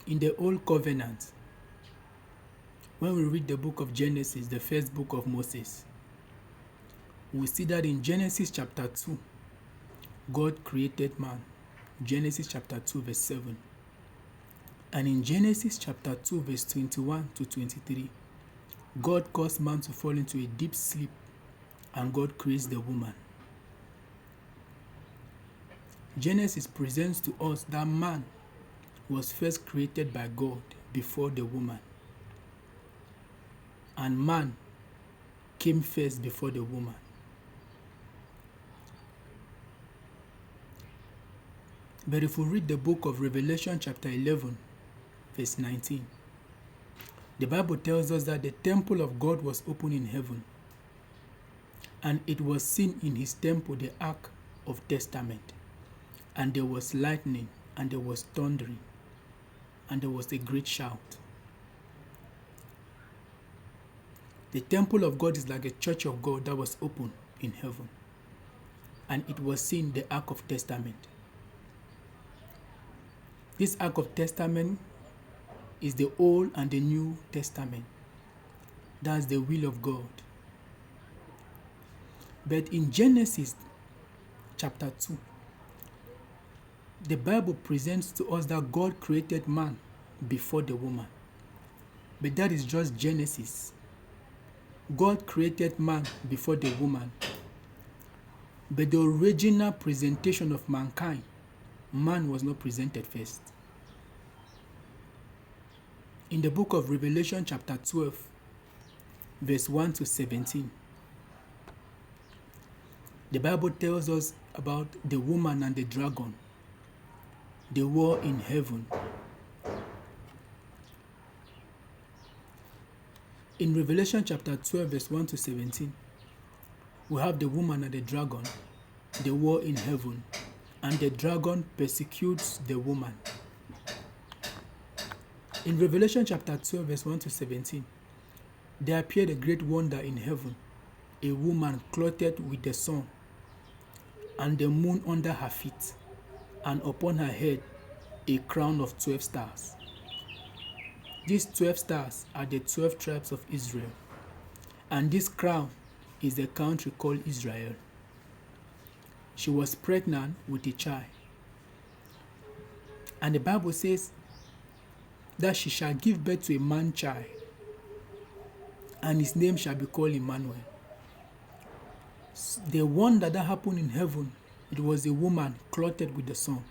In the Old Covenant, when we read the book of Genesis, the first book of Moses, we see that in Genesis chapter 2, God created man. Genesis chapter 2, verse 7. And in Genesis chapter 2, verse 21 to 23, God caused man to fall into a deep sleep, and God creates the woman. Genesis presents to us that man was first created by God before the woman. And man came first before the woman. But if we read the book of Revelation chapter 11, verse 19, the Bible tells us that the temple of God was open in heaven, and it was seen in his temple the ark of testament, and there was lightning, and there was thundering, and there was a great shout. The temple of God is like a church of God that was open in heaven, and it was seen the ark of testament. This ark of testament is the Old and the New Testament. That's the will of God. But in Genesis chapter 2, the Bible presents to us that God created man before the woman. But that is just Genesis. God created man before the woman. But the original presentation of mankind, man was not presented first. In the book of Revelation chapter 12, verse 1 to 17, the Bible tells us about the woman and the dragon, the war in heaven. In Revelation chapter 12, verse 1 to 17, we have the woman and the dragon, the war in heaven, and the dragon persecutes the woman. In Revelation chapter 12, verse 1 to 17, there appeared a great wonder in heaven, a woman clothed with the sun, and the moon under her feet, and upon her head a crown of 12 stars. These 12 stars are the 12 tribes of Israel, and this crown is the country called Israel. She was pregnant with a child, and the Bible says that she shall give birth to a man child, and his name shall be called Emmanuel. The wonder that happened in heaven, it was a woman clothed with the sun.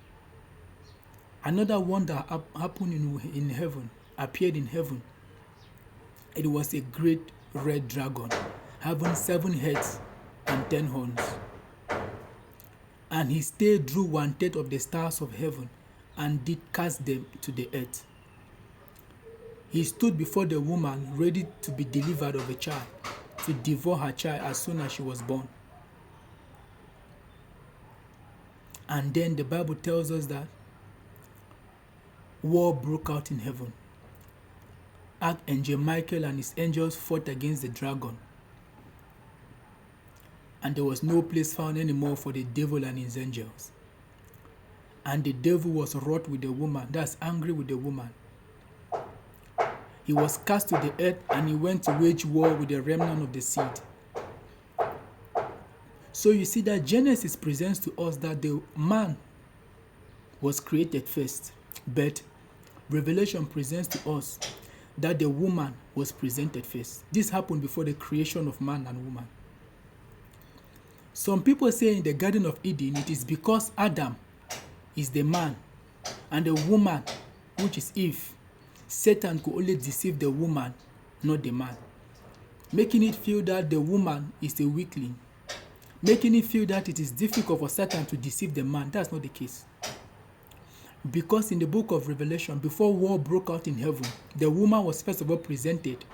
Another wonder happened in heaven, appeared in heaven. It was a great red dragon, having 7 heads and 10 horns. And his tail drew 1/3 of the stars of heaven, and did cast them to the earth. He stood before the woman, ready to be delivered of a child, to devour her child as soon as she was born. And then the Bible tells us that war broke out in heaven. Archangel Michael and his angels fought against the dragon. And there was no place found anymore for the devil and his angels. And the devil was wroth with the woman, that's angry with the woman. He was cast to the earth, and he went to wage war with the remnant of the seed. So you see that Genesis presents to us that the man was created first, but Revelation presents to us that the woman was presented first. This happened before the creation of man and woman. Some people say in the Garden of Eden, it is because Adam is the man and the woman, which is Eve, Satan could only deceive the woman, not the man, making it feel that the woman is a weakling, making it feel that it is difficult for Satan to deceive the man. That's not the case. Because in the book of Revelation, before war broke out in heaven, the woman was first of all presented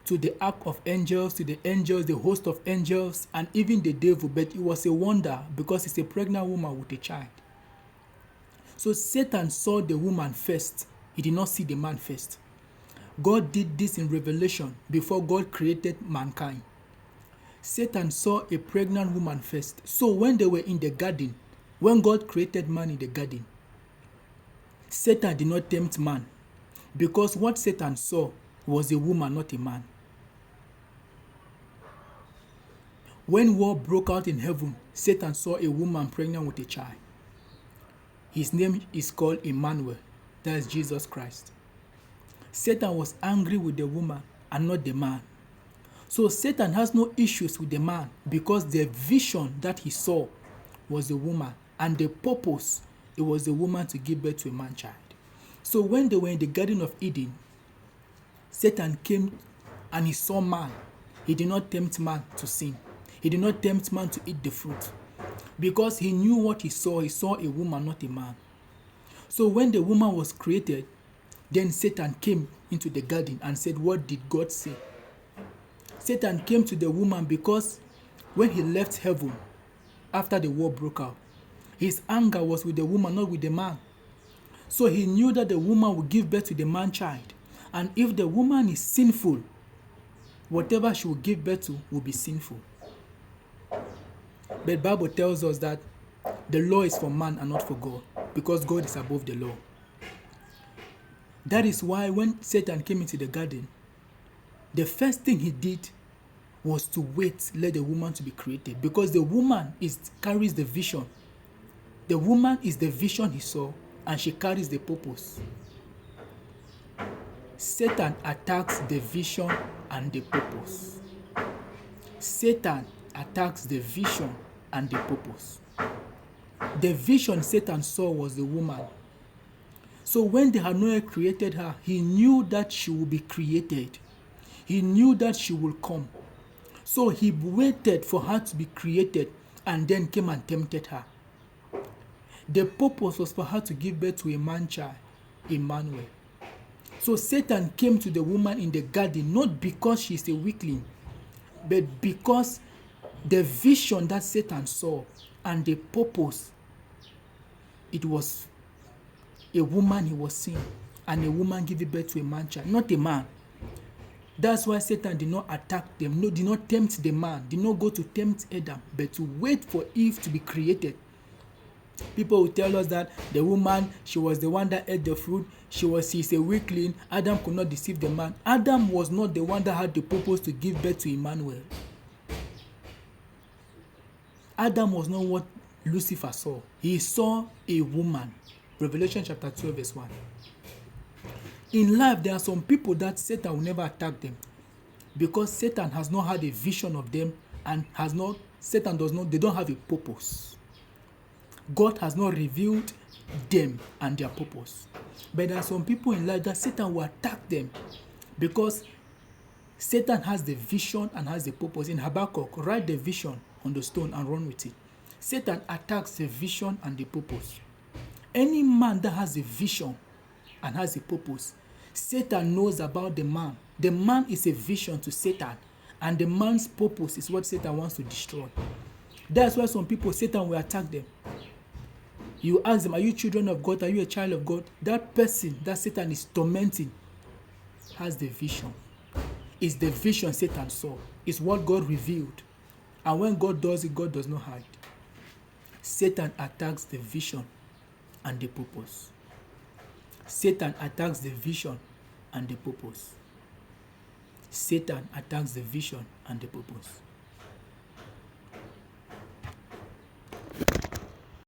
to the ark of angels, to the angels, the host of angels, and even the devil. But it was a wonder because it's a pregnant woman with a child. So Satan saw the woman first. He did not see the man first. God did this in Revelation before God created mankind. Satan saw a pregnant woman first. So when they were in the garden, when God created man in the garden, Satan did not tempt man because what Satan saw was a woman, not a man. When war broke out in heaven, Satan saw a woman pregnant with a child. His name is called Emmanuel. That is Jesus Christ. Satan was angry with the woman and not the man. So Satan has no issues with the man because the vision that he saw was a woman, and the purpose, it was the woman to give birth to a man child. So when they were in the Garden of Eden, Satan came and he saw man. He did not tempt man to sin. He did not tempt man to eat the fruit because he knew what he saw. He saw a woman, not a man. So when the woman was created, then Satan came into the garden and said, what did God say? Satan came to the woman because when he left heaven after the war broke out, his anger was with the woman, not with the man. So he knew that the woman would give birth to the man child. And if the woman is sinful, whatever she will give birth to will be sinful. But the Bible tells us that the law is for man and not for God, because God is above the law. That is why when Satan came into the garden, the first thing he did was to wait, let the woman to be created, because the woman carries the vision. The woman is the vision he saw, and she carries the purpose. Satan attacks the vision and the purpose. Satan attacks the vision and the purpose. The vision Satan saw was the woman. So when the Hanoah created her, he knew that she would be created. He knew that she will come. So he waited for her to be created and then came and tempted her. The purpose was for her to give birth to a man child, Emmanuel. So Satan came to the woman in the garden not because she's a weakling, but because the vision that Satan saw and the purpose, it was a woman he was seeing, and a woman giving birth to a man child, not a man. That's why Satan did not attack them, did not tempt the man, did not go to tempt Adam, but to wait for Eve to be created. People will tell us that the woman, she was the one that ate the fruit, she's a weakling, Adam could not deceive the man. Adam was not the one that had the purpose to give birth to Emmanuel. Adam was not what Lucifer saw. He saw a woman. Revelation chapter 12 verse 1. In life, there are some people that Satan will never attack them because Satan has not had a vision of them and they don't have a purpose. God has not revealed them and their purpose. But there are some people in life that Satan will attack them because Satan has the vision and has the purpose. In Habakkuk, write the vision on the stone and run with it. Satan attacks the vision and the purpose. Any man that has a vision and has a purpose, Satan knows about the man. The man is a vision to Satan, and the man's purpose is what Satan wants to destroy. That's why some people, Satan will attack them. You ask them, are you children of God? Are you a child of God? That person that Satan is tormenting has the vision. It's the vision Satan saw. It's what God revealed. And when God does it, God does not hide. Satan attacks the vision and the purpose. Satan attacks the vision and the purpose. Satan attacks the vision and the purpose.